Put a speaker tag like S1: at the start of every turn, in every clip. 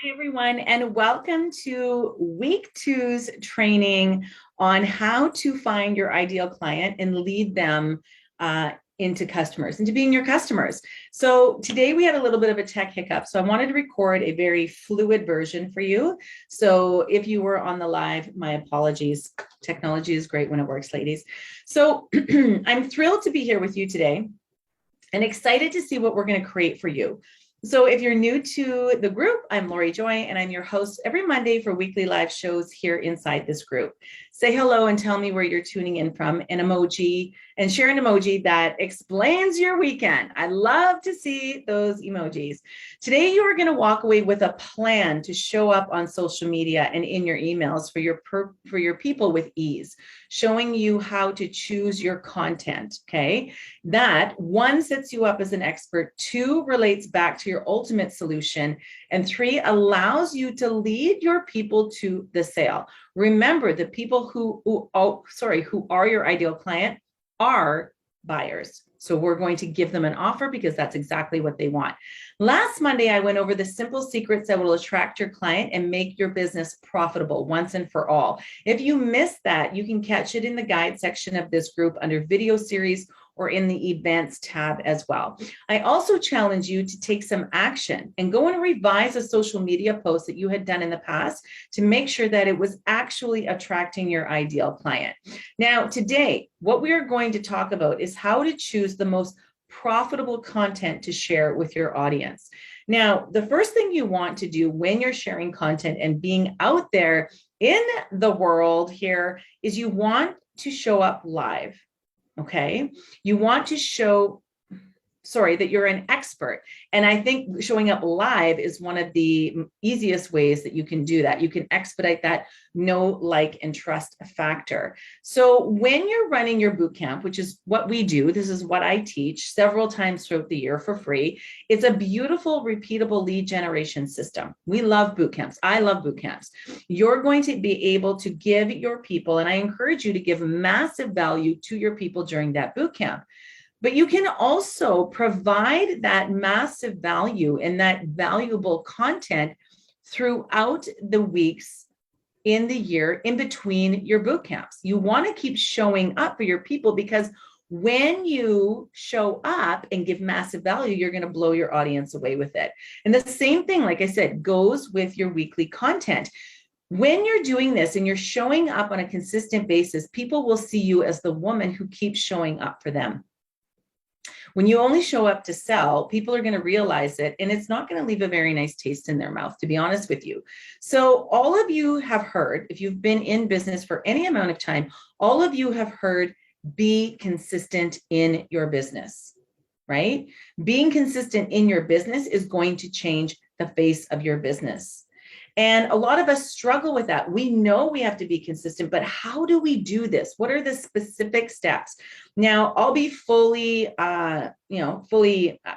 S1: Hi, everyone, and welcome to week two's training on how to find your ideal client and lead them into customers, into being your customers. So today we had a little bit of a tech hiccup. So I wanted to record a very fluid version for you. So if you were on the live, my apologies. Technology is great when it works, ladies. So I'm thrilled to be here with you today and excited to see what we're going to create for you. So if you're new to the group, I'm Lori Joy, and I'm your host every Monday for weekly live shows here inside this group. Say hello and tell me where you're tuning in from, an emoji, and share an emoji that explains your weekend. I love to see those emojis. Today, you are going to walk away with a plan to show up on social media and in your emails for your people with ease, showing you how to choose your content, okay? That, one, sets you up as an expert, two, relates back to your ultimate solution, and three, allows you to lead your people to the sale. Remember, the people who are your ideal client are buyers. So we're going to give them an offer because that's exactly what they want. Last Monday, I went over the simple secrets that will attract your client and make your business profitable once and for all. If you missed that, you can catch it in the guide section of this group under video series or in the events tab as well. I also challenge you to take some action and go and revise a social media post that you had done in the past to make sure that it was actually attracting your ideal client. Now, today, what we are going to talk about is how to choose the most profitable content to share with your audience. Now, the first thing you want to do when you're sharing content and being out there in the world here is you want to show up live. Okay, you want to show that you're an expert. And I think showing up live is one of the easiest ways that you can do that. You can expedite that know, like, and trust factor. So when you're running your boot camp, which is what we do, this is what I teach several times throughout the year for free. It's a beautiful, repeatable lead generation system. We love boot camps. I love boot camps. You're going to be able to give your people, and I encourage you to give massive value to your people during that boot camp. But you can also provide that massive value and that valuable content throughout the weeks in the year in between your boot camps. You want to keep showing up for your people because when you show up and give massive value, you're going to blow your audience away with it. And the same thing, like I said, goes with your weekly content. When you're doing this and you're showing up on a consistent basis, people will see you as the woman who keeps showing up for them. When you only show up to sell, people are going to realize it, and it's not going to leave a very nice taste in their mouth, to be honest with you. So all of you have heard, if you've been in business for any amount of time, all of you have heard, be consistent in your business, right? Being consistent in your business is going to change the face of your business. And a lot of us struggle with that. We know we have to be consistent, but how do we do this? What are the specific steps? Now, I'll be I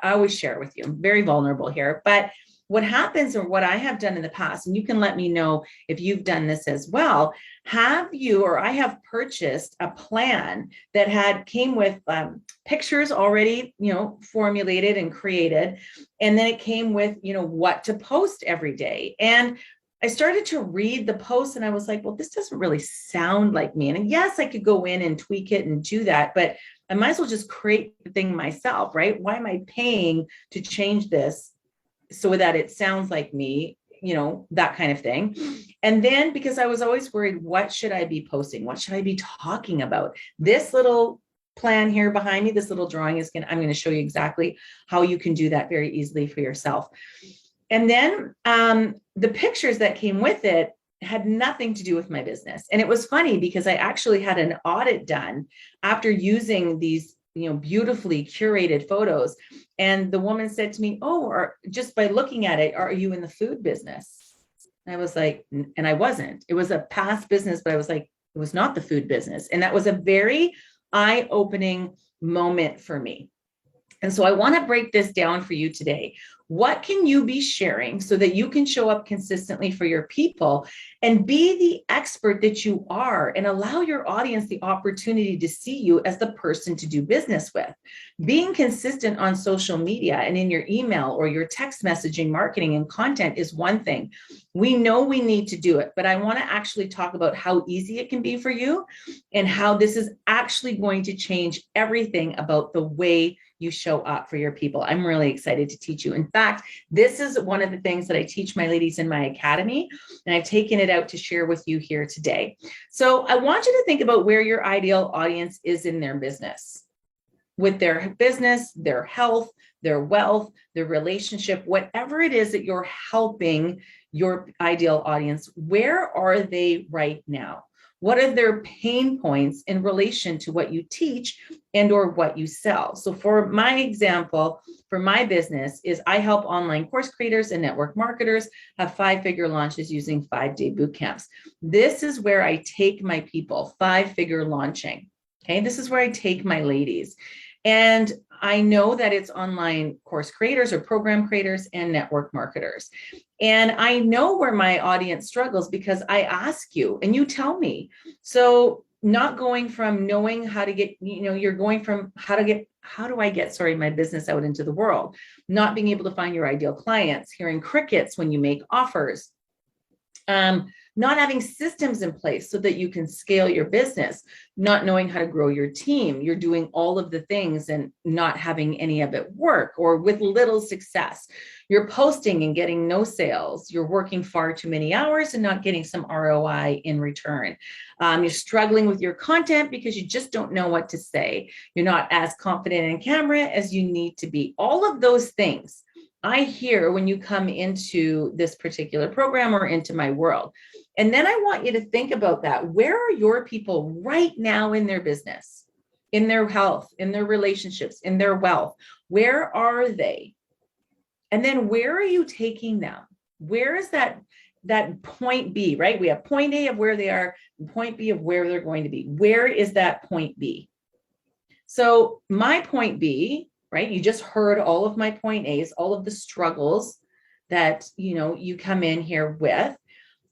S1: always share with you. I'm very vulnerable here, but what happens, or what I have done in the past, and you can let me know if you've done this as well. I have purchased a plan that came with pictures already, formulated and created. And then it came with, what to post every day. And I started to read the post and I was like, well, this doesn't really sound like me. And yes, I could go in and tweak it and do that, but I might as well just create the thing myself, right? Why am I paying to change this so that it sounds like me, that kind of thing. And then because I was always worried, what should I be posting? What should I be talking about? This little plan here behind me, this little drawing I'm going to show you exactly how you can do that very easily for yourself. And then the pictures that came with it had nothing to do with my business. And it was funny because I actually had an audit done after using these beautifully curated photos. And the woman said to me, or just by looking at it, are you in the food business? And I was like, and I wasn't. It was a past business, but I was like, it was not the food business. And that was a very eye-opening moment for me. And so I want to break this down for you today. What can you be sharing so that you can show up consistently for your people and be the expert that you are and allow your audience the opportunity to see you as the person to do business with? Being consistent on social media and in your email or your text messaging, marketing, and content is one thing. We know we need to do it, but I want to actually talk about how easy it can be for you and how this is actually going to change everything about the way you show up for your people. I'm really excited to teach you. In fact, this is one of the things that I teach my ladies in my academy, and I've taken it out to share with you here today. So I want you to think about where your ideal audience is in their business, with their business, their health, their wealth, their relationship, whatever it is that you're helping your ideal audience. Where are they right now? What are their pain points in relation to what you teach and or what you sell? So for my example, for my business is I help online course creators and network marketers have 5-figure launches using 5-day boot camps. This is where I take my people, 5-figure launching. Okay, this is where I take my ladies. And I know that it's online course creators or program creators and network marketers. And I know where my audience struggles because I ask you and you tell me. So not going from knowing how to get, you're going from how do I get, my business out into the world, not being able to find your ideal clients, hearing crickets when you make offers, not having systems in place so that you can scale your business, not knowing how to grow your team. You're doing all of the things and not having any of it work or with little success. You're posting and getting no sales. You're working far too many hours and not getting some ROI in return. You're struggling with your content because you just don't know what to say. You're not as confident in camera as you need to be. All of those things I hear when you come into this particular program or into my world. And then I want you to think about that. Where are your people right now in their business, in their health, in their relationships, in their wealth? Where are they? And then where are you taking them? Where is that point B, right? We have point A of where they are and point B of where they're going to be. Where is that point B? So my point B, right? You just heard all of my point A's, all of the struggles that, you come in here with.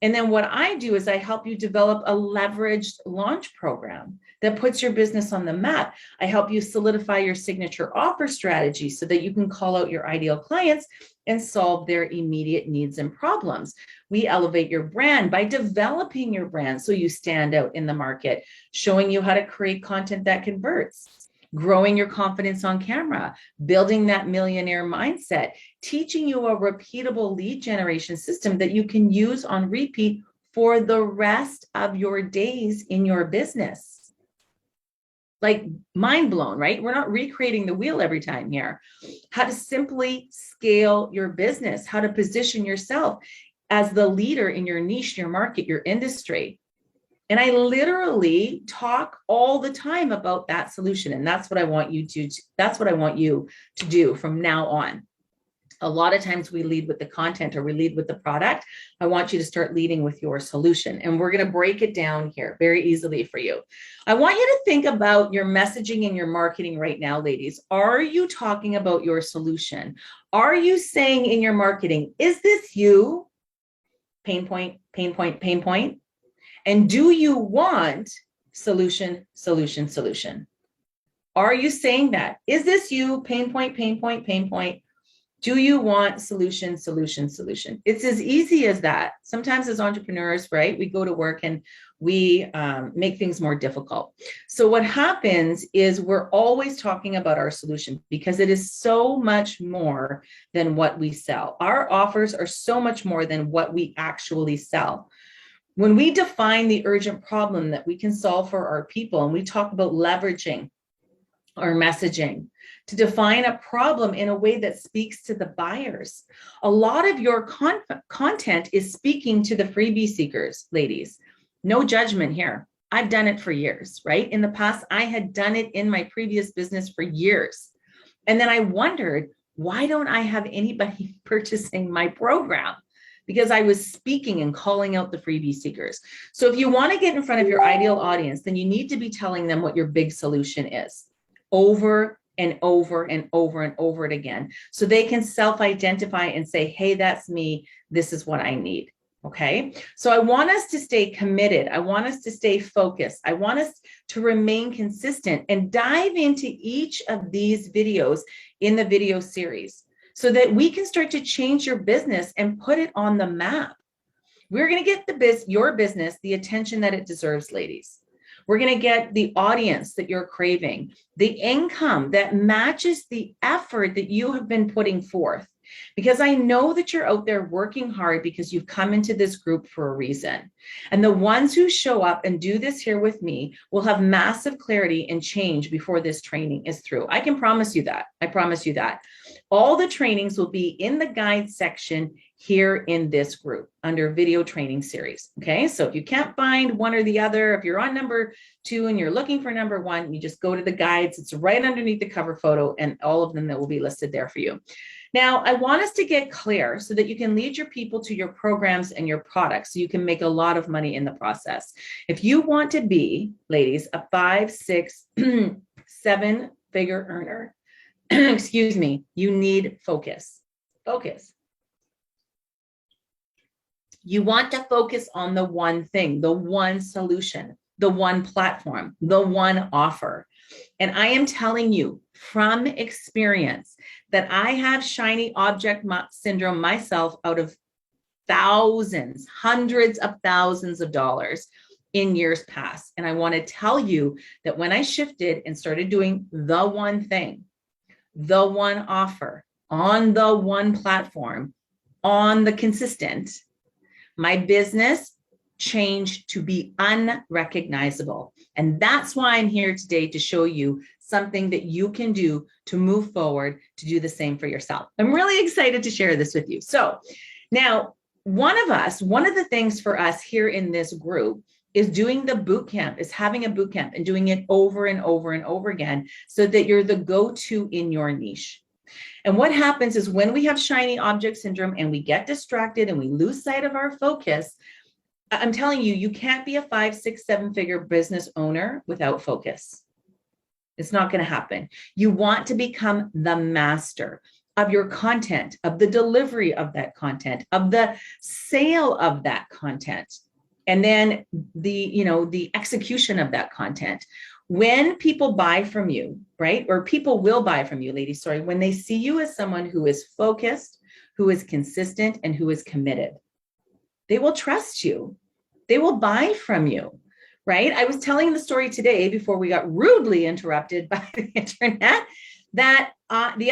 S1: And then what I do is I help you develop a leveraged launch program that puts your business on the map. I help you solidify your signature offer strategy so that you can call out your ideal clients and solve their immediate needs and problems. We elevate your brand by developing your brand so you stand out in the market, showing you how to create content that converts, growing your confidence on camera, building that millionaire mindset, teaching you a repeatable lead generation system that you can use on repeat for the rest of your days in your business. Like mind blown, right? We're not recreating the wheel every time here. How to simply scale your business, how to position yourself as the leader in your niche, your market, your industry. And I literally talk all the time about that solution. And that's what I want you to do from now on. A lot of times we lead with the content or we lead with the product. I want you to start leading with your solution. And we're going to break it down here very easily for you. I want you to think about your messaging and your marketing right now, ladies. Are you talking about your solution? Are you saying in your marketing, is this you? Pain point, pain point, pain point. And do you want solution, solution, solution? Are you saying that? Is this you? Pain point, pain point, pain point. Do you want solution, solution, solution? It's as easy as that. Sometimes as entrepreneurs, right, we go to work and we make things more difficult. So what happens is we're always talking about our solution because it is so much more than what we sell. Our offers are so much more than what we actually sell. When we define the urgent problem that we can solve for our people, and we talk about leveraging our messaging to define a problem in a way that speaks to the buyers. A lot of your content is speaking to the freebie seekers, ladies. No judgment here. I've done it for years, right? In the past, I had done it in my previous business for years. And then I wondered, why don't I have anybody purchasing my program? Because I was speaking and calling out the freebie seekers. So if you want to get in front of your ideal audience, then you need to be telling them what your big solution is over and over and over and over it again. So they can self-identify and say, hey, that's me. This is what I need. Okay, so I want us to stay committed. I want us to stay focused. I want us to remain consistent and dive into each of these videos in the video series so that we can start to change your business and put it on the map. We're going to get your business the attention that it deserves, ladies. We're going to get the audience that you're craving, the income that matches the effort that you have been putting forth. Because I know that you're out there working hard because you've come into this group for a reason. And the ones who show up and do this here with me will have massive clarity and change before this training is through. I can promise you that. I promise you that. All the trainings will be in the guide section here in this group under video training series. Okay, so if you can't find one or the other, if you're on number 2 and you're looking for number 1, you just go to the guides. It's right underneath the cover photo and all of them that will be listed there for you. Now, I want us to get clear so that you can lead your people to your programs and your products so you can make a lot of money in the process. If you want to be, ladies, a 5, 6, 7-figure earner, excuse me, you need focus. Focus. You want to focus on the one thing, the one solution, the one platform, the one offer. And I am telling you from experience that I have shiny object syndrome myself out of thousands, hundreds of thousands of dollars in years past. And I want to tell you that when I shifted and started doing the one thing, the one offer, on the one platform, on the consistent, my business changed to be unrecognizable. And that's why I'm here today to show you something that you can do to move forward to do the same for yourself. I'm really excited to share this with you. So now, one of the things for us here in this group is doing the boot camp, is having a boot camp and doing it over and over and over again so that you're the go-to in your niche. And what happens is when we have shiny object syndrome and we get distracted and we lose sight of our focus, I'm telling you, you can't be a 5, 6, 7-figure business owner without focus. It's not going to happen. You want to become the master of your content, of the delivery of that content, of the sale of that content, and then the execution of that content. When people buy from you, right? Or people will buy from you, ladies, sorry, when they see you as someone who is focused, who is consistent, and who is committed, they will trust you. They will buy from you, right? I was telling the story today before we got rudely interrupted by the internet that the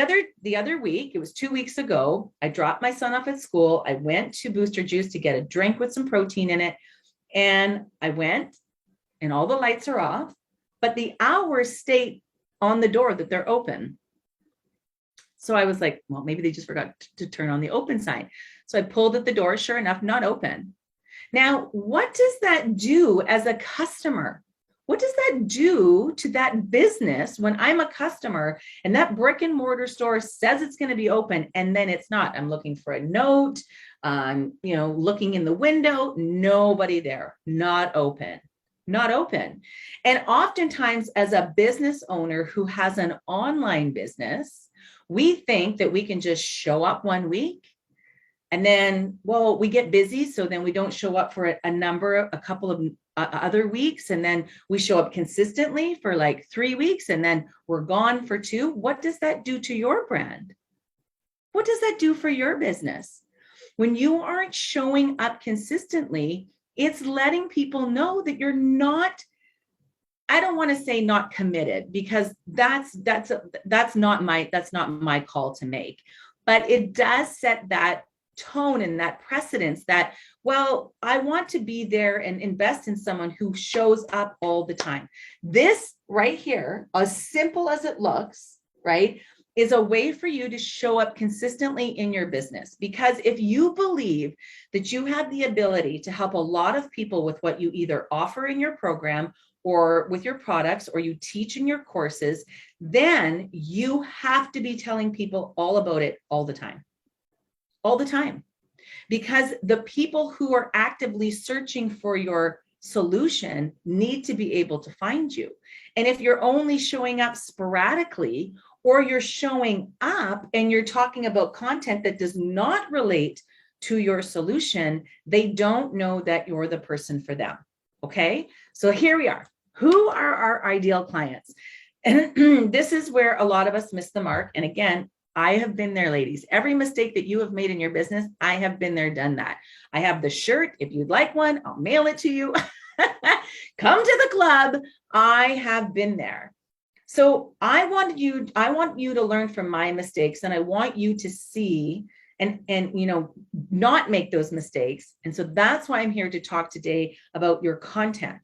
S1: other week, it was 2 weeks ago, I dropped my son off at school. I went to Booster Juice to get a drink with some protein in it. And I went and all the lights are off, but the hours state on the door that they're open. So I was like, well, maybe they just forgot to turn on the open sign. So I pulled at the door, sure enough, not open. Now, what does that do as a customer? What does that do to that business when I'm a customer and that brick and mortar store says it's going to be open and then it's not? I'm looking for a note, looking in the window, nobody there, not open. Not open. And oftentimes as a business owner who has an online business, we think that we can just show up one week and then, well, we get busy. So then we don't show up for a couple of other weeks. And then we show up consistently for like 3 weeks and then we're gone for 2. What does that do to your brand? What does that do for your business? When you aren't showing up consistently, it's letting people know that you're not, I don't want to say not committed because that's not my call to make, but it does set that tone and that precedence that, well, I want to be there and invest in someone who shows up all the time. This right here, as simple as it looks, right, is a way for you to show up consistently in your business. Because if you believe that you have the ability to help a lot of people with what you either offer in your program or with your products or you teach in your courses, then you have to be telling people all about it all the time. All the time. Because the people who are actively searching for your solution need to be able to find you. And if you're only showing up sporadically, or you're showing up and you're talking about content that does not relate to your solution, they don't know that you're the person for them. Okay, so here we are. Who are our ideal clients? And this is where a lot of us miss the mark. And again, I have been there, ladies. Every mistake that you have made in your business, I have been there, done that. I have the shirt. If you'd like one, I'll mail it to you. Come to the club. I have been there. So I want you to learn from my mistakes, and I want you to see and not make those mistakes. And so that's why I'm here to talk today about your content.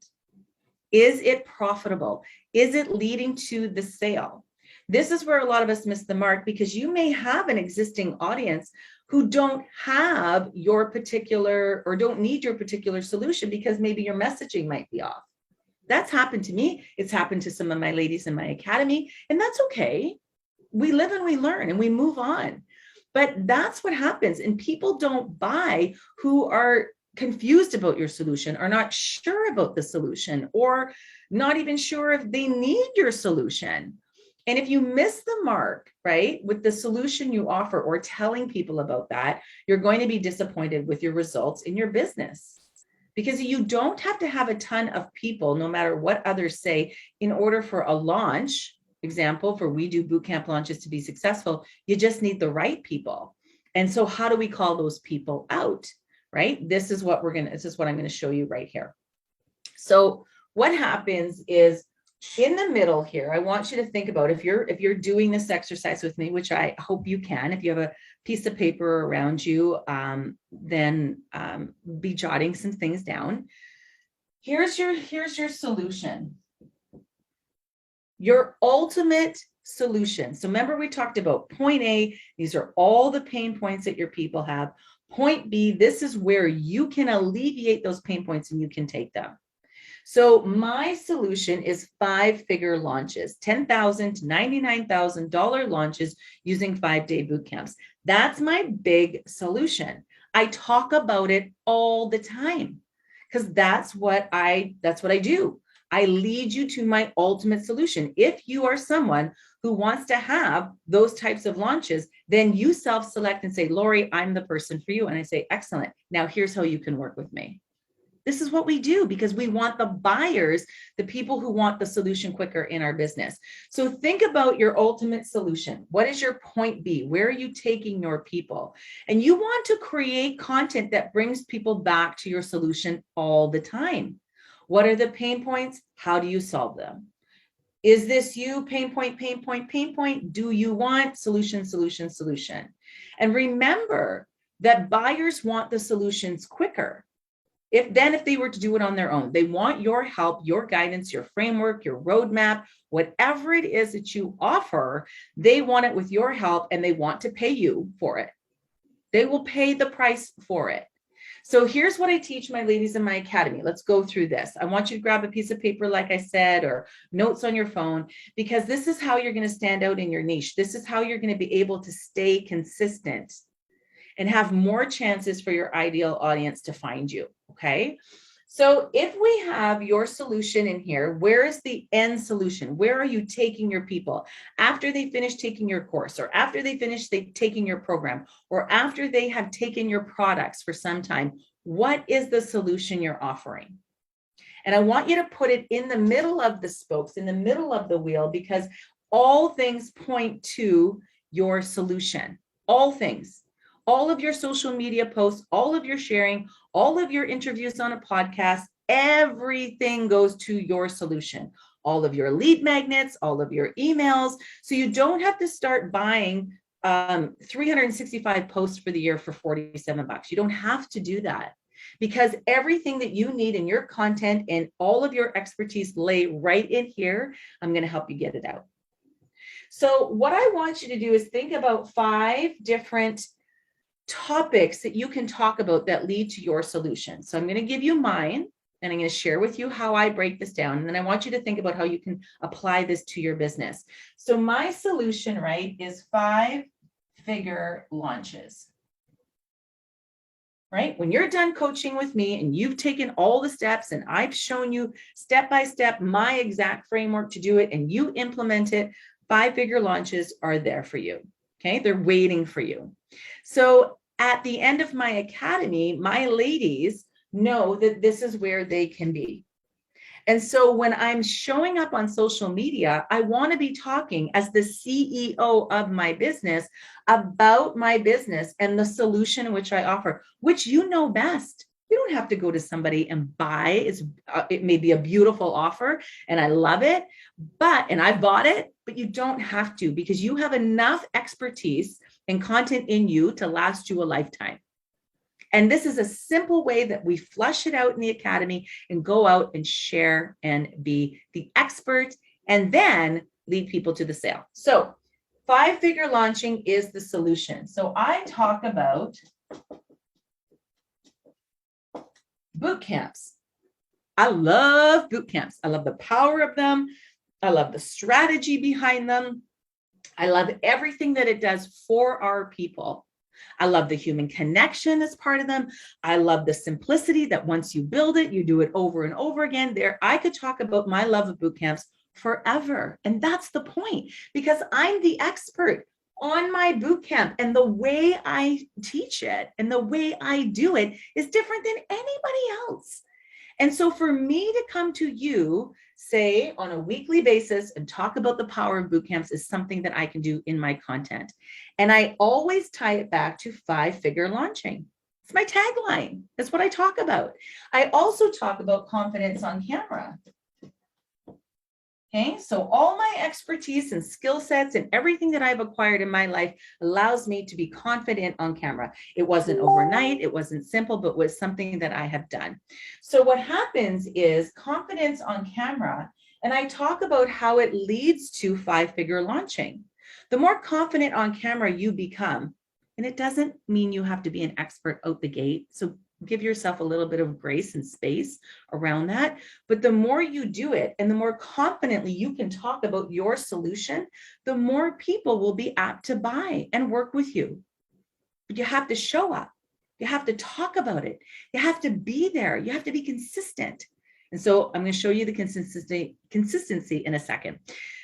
S1: Is it profitable? Is it leading to the sale? This is where a lot of us miss the mark, because you may have an existing audience who don't have your particular or don't need your particular solution because maybe your messaging might be off. That's happened to me. It's happened to some of my ladies in my academy, and that's okay. We live and we learn and we move on. But that's what happens. And people don't buy who are confused about your solution, are not sure about the solution, or not even sure if they need your solution. And if you miss the mark, right, with the solution you offer or telling people about that, you're going to be disappointed with your results in your business. Because you don't have to have a ton of people, no matter what others say, in order for a launch. Example, for We Do Bootcamp launches to be successful, you just need the right people. And so how do we call those people out, right? This is what I'm going to show you right here. So what happens is, in the middle here, I want you to think about, if you're doing this exercise with me, which I hope you can, if you have a piece of paper around you, then be jotting some things down. Here's your solution. Your ultimate solution. So remember, we talked about point A, these are all the pain points that your people have. Point B, this is where you can alleviate those pain points and you can take them. So my solution is 5-figure launches, $10,000 to $99,000 launches using 5-day boot camps. That's my big solution. I talk about it all the time because that's what I do. I lead you to my ultimate solution. If you are someone who wants to have those types of launches, then you self-select and say, Lori, I'm the person for you. And I say, excellent. Now here's how you can work with me. This is what we do because we want the buyers, the people who want the solution quicker in our business. So think about your ultimate solution. What is your point B? Where are you taking your people? And you want to create content that brings people back to your solution all the time. What are the pain points? How do you solve them? Is this you? Pain point, pain point, pain point. Do you want solution, solution, solution? And remember that buyers want the solutions quicker. If they were to do it on their own, they want your help, your guidance, your framework, your roadmap, whatever it is that you offer, they want it with your help and they want to pay you for it. They will pay the price for it. So here's what I teach my ladies in my academy. Let's go through this. I want you to grab a piece of paper, like I said, or notes on your phone, because this is how you're going to stand out in your niche. This is how you're going to be able to stay consistent and have more chances for your ideal audience to find you, okay? So if we have your solution in here, where is the end solution? Where are you taking your people? After they finish taking your course, or after they finish taking your program, or after they have taken your products for some time, what is the solution you're offering? And I want you to put it in the middle of the spokes, in the middle of the wheel, because all things point to your solution, all things. All of your social media posts, all of your sharing, all of your interviews on a podcast, everything goes to your solution. All of your lead magnets, all of your emails. So you don't have to start buying 365 posts for the year for $47. You don't have to do that, because everything that you need in your content and all of your expertise lay right in here. I'm going to help you get it out. So what I want you to do is think about 5 different topics that you can talk about that lead to your solution. So I'm going to give you mine, and I'm going to share with you how I break this down. And then I want you to think about how you can apply this to your business. So my solution, right, is 5-figure launches. Right? When you're done coaching with me and you've taken all the steps and I've shown you step by step my exact framework to do it and you implement it, 5-figure launches are there for you. Okay? They're waiting for you. So at the end of my academy, my ladies know that this is where they can be. And so when I'm showing up on social media, I want to be talking as the CEO of my business about my business and the solution which I offer, which you know best. You don't have to go to somebody and buy. It may be a beautiful offer and I love it, and I bought it, but you don't have to, because you have enough expertise and content in you to last you a lifetime. And this is a simple way that we flush it out in the academy and go out and share and be the expert and then lead people to the sale. So 5-figure launching is the solution. So I talk about boot camps. I love boot camps. I love the power of them. I love the strategy behind them. I love everything that it does for our people. I love the human connection as part of them. I love the simplicity that once you build it, you do it over and over again. I could talk about my love of boot camps forever. And that's the point, because I'm the expert on my boot camp, and the way I teach it and the way I do it is different than anybody else. And so for me to come to you, say on a weekly basis, and talk about the power of boot camps is something that I can do in my content. And I always tie it back to 5-figure launching. It's my tagline. That's what I talk about. I also talk about confidence on camera. Okay, so all my expertise and skill sets and everything that I've acquired in my life allows me to be confident on camera. It wasn't overnight, it wasn't simple, but was something that I have done. So what happens is confidence on camera, and I talk about how it leads to 5-figure launching. The more confident on camera you become, and it doesn't mean you have to be an expert out the gate, so give yourself a little bit of grace and space around that. But the more you do it and the more confidently you can talk about your solution, the more people will be apt to buy and work with you. But you have to show up. You have to talk about it. You have to be there. You have to be consistent. And so I'm going to show you the consistency in a second.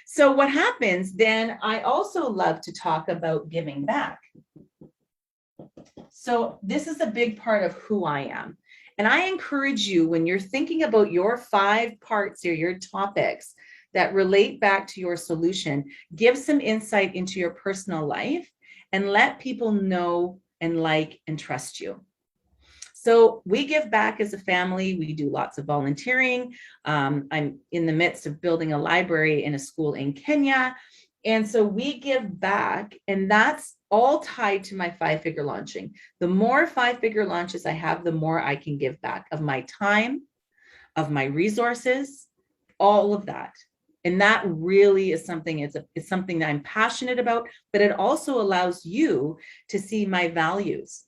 S1: So what happens then, I also love to talk about giving back. So this is a big part of who I am. And I encourage you, when you're thinking about your 5 parts or your topics that relate back to your solution, give some insight into your personal life and let people know and like and trust you. So we give back as a family. We do lots of volunteering. I'm in the midst of building a library in a school in Kenya. And so we give back, and that's all tied to my 5-figure launching. The more 5-figure launches I have, the more I can give back of my time, of my resources, all of that. And that really is something, it's something that I'm passionate about, but it also allows you to see my values,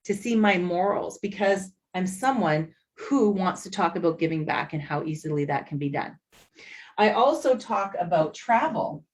S1: to see my morals, because I'm someone who wants to talk about giving back and how easily that can be done. I also talk about travel.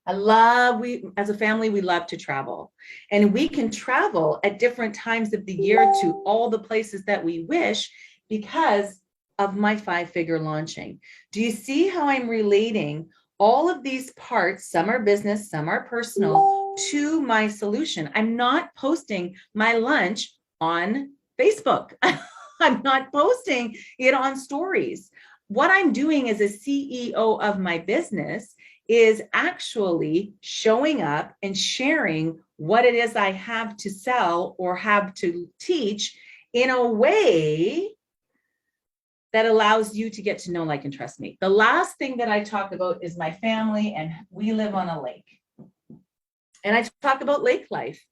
S1: As a family, we love to travel, and we can travel at different times of the year to all the places that we wish because of my 5-figure launching. Do you see how I'm relating all of these parts? Some are business, some are personal, to my solution. I'm not posting my lunch on Facebook. I'm not posting it on stories. What I'm doing as a CEO of my business is actually showing up and sharing what it is I have to sell or have to teach in a way that allows you to get to know, like, and trust me. The last thing that I talk about is my family, and we live on a lake. And I talk about lake life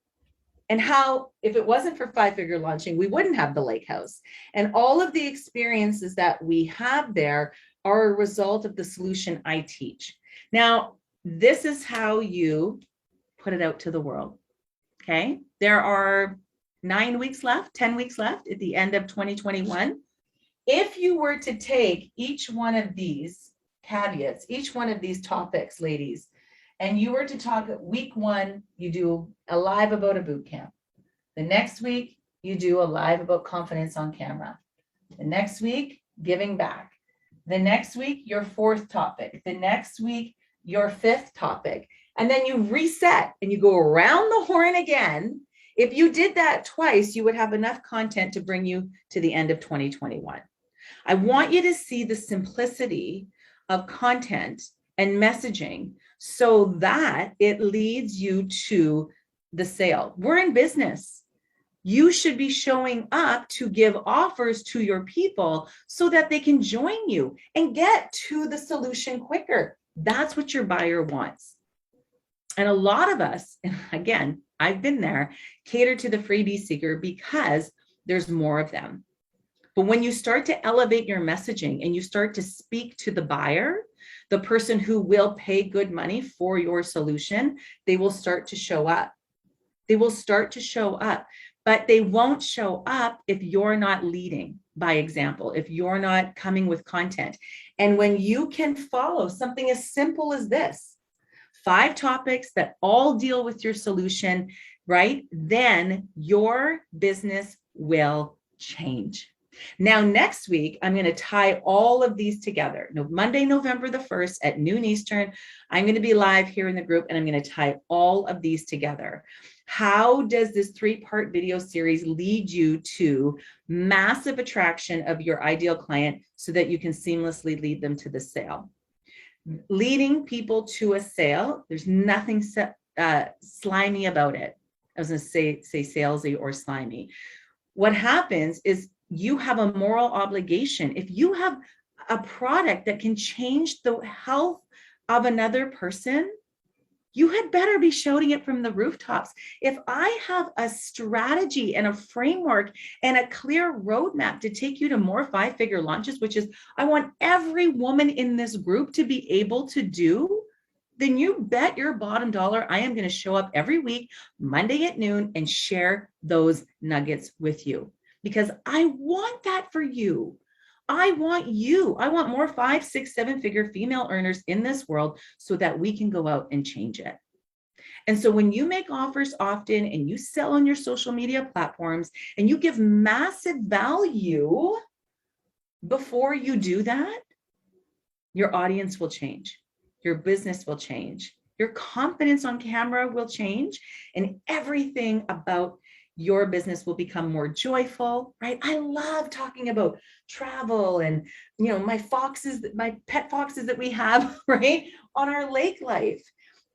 S1: and how, if it wasn't for 5-figure launching, we wouldn't have the lake house. And all of the experiences that we have there are a result of the solution I teach. Now, this is how you put it out to the world, okay? There are 9 weeks left, 10 weeks left at the end of 2021. If you were to take each one of these caveats, each one of these topics, ladies, and you were to talk week 1, you do a live about a boot camp. The next week, you do a live about confidence on camera. The next week, giving back. The next week, your 4th topic. The next week, your 5th topic. and then you reset and you go around the horn again. If you did that twice, you would have enough content to bring you to the end of 2021. I want you to see the simplicity of content and messaging so that it leads you to the sale. We're in business. You should be showing up to give offers to your people so that they can join you and get to the solution quicker. That's what your buyer wants. And a lot of us, and again, I've been there, cater to the freebie seeker because there's more of them. But when you start to elevate your messaging and you start to speak to the buyer, the person who will pay good money for your solution, they will start to show up. They will start to show up, but they won't show up if you're not leading by example, if you're not coming with content. And when you can follow something as simple as this, 5 topics that all deal with your solution, right? Then your business will change. Now, next week, I'm going to tie all of these together. Monday, November the 1st at noon Eastern, I'm going to be live here in the group, and I'm going to tie all of these together. How does this 3-part video series lead you to massive attraction of your ideal client so that you can seamlessly lead them to the sale? Leading people to a sale, there's nothing slimy about it. I was going to say salesy or slimy. What happens is you have a moral obligation. If you have a product that can change the health of another person, you had better be shouting it from the rooftops. If I have a strategy and a framework and a clear roadmap to take you to more 5-figure launches, which is I want every woman in this group to be able to do, then you bet your bottom dollar I am going to show up every week, Monday at noon, and share those nuggets with you. Because I want that for you. I want you. I want more 5, 6, 7-figure female earners in this world so that we can go out and change it. And so when you make offers often and you sell on your social media platforms and you give massive value before you do that, your audience will change. Your business will change. Your confidence on camera will change, and everything about your business will become more joyful, right? I love talking about travel and, my foxes, my pet foxes that we have, right, on our lake life.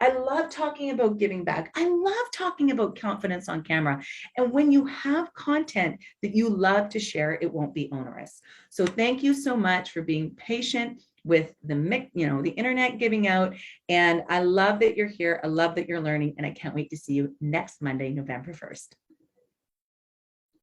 S1: I love talking about giving back. I love talking about confidence on camera. And when you have content that you love to share, it won't be onerous. So thank you so much for being patient with the internet giving out. And I love that you're here. I love that you're learning. And I can't wait to see you next Monday, November 1st.